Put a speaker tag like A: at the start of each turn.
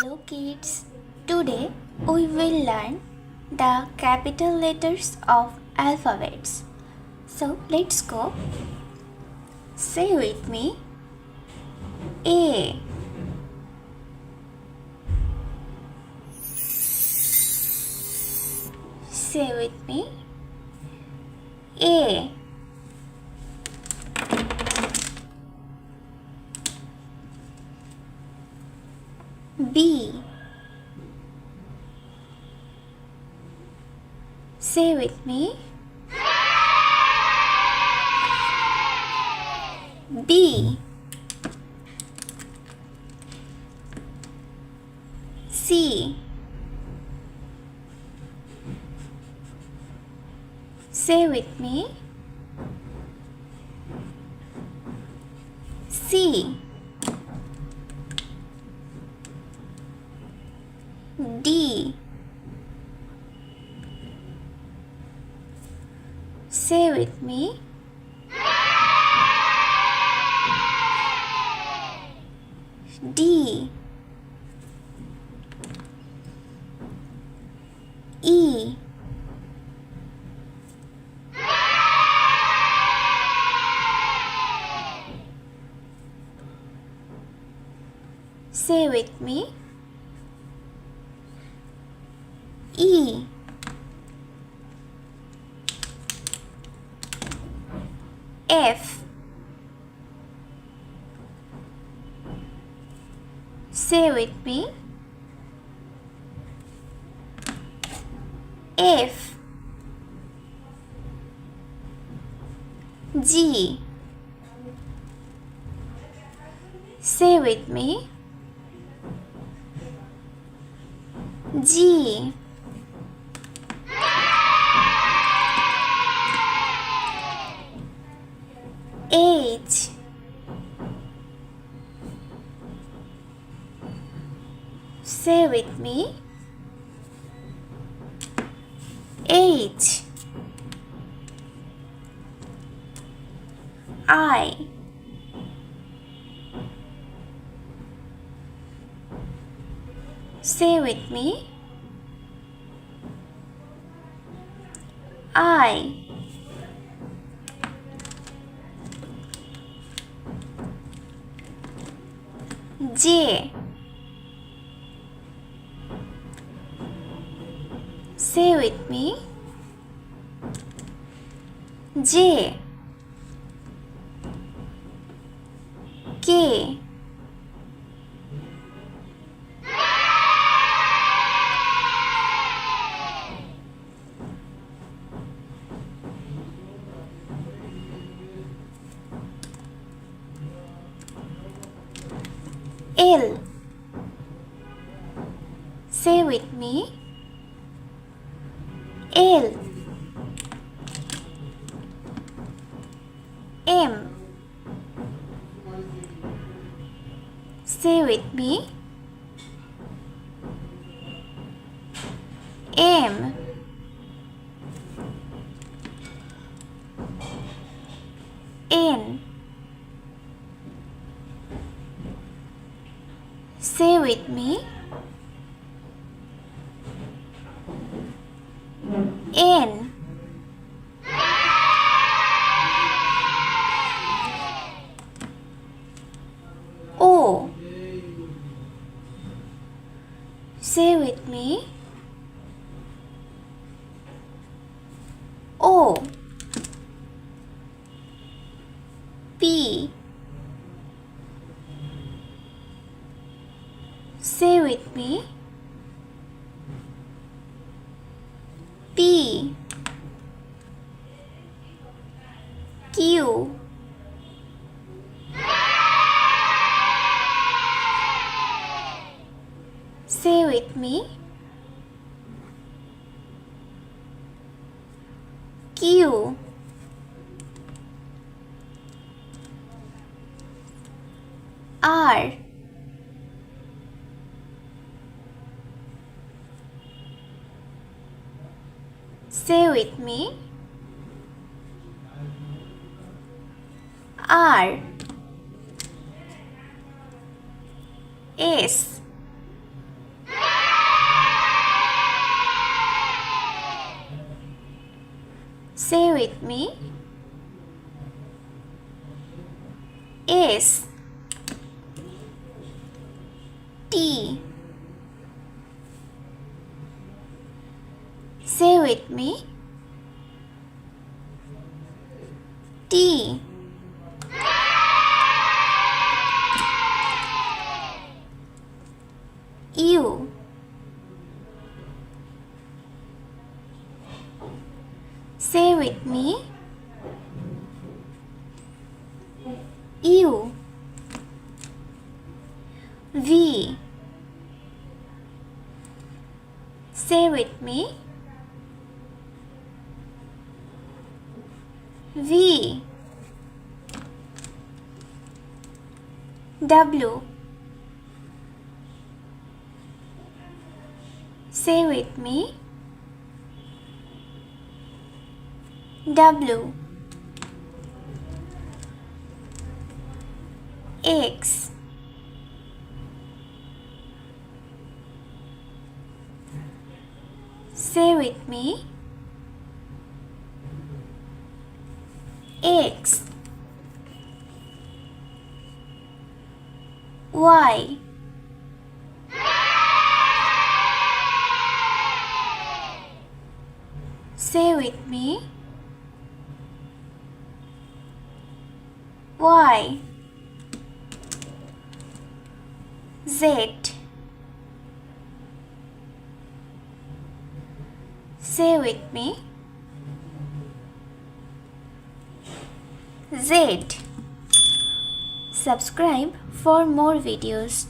A: Hello kids, today we will learn the capital letters of alphabets. So let's go. Say with me A. Say with me A. B. Say with me B. C. Say with me C. D. Say with me D. E. Say with me E. F. Say with me F. G. Say with me G. H. Say with me H. I. Say with me I. J. Say with me J. K. L. Say with me L. M. Say with me M. N. Say with me N. O. Say with me O. P. Say with me P. Q. Say with me Q. R. Say with me R. S. with me. S T. Say with me. T. U. Say with me. U. V. Say with me. V. W. Say with me. W. X. Say with me. X. Y. Say with me. Y. Z. Say with me. Z. Subscribe for more videos.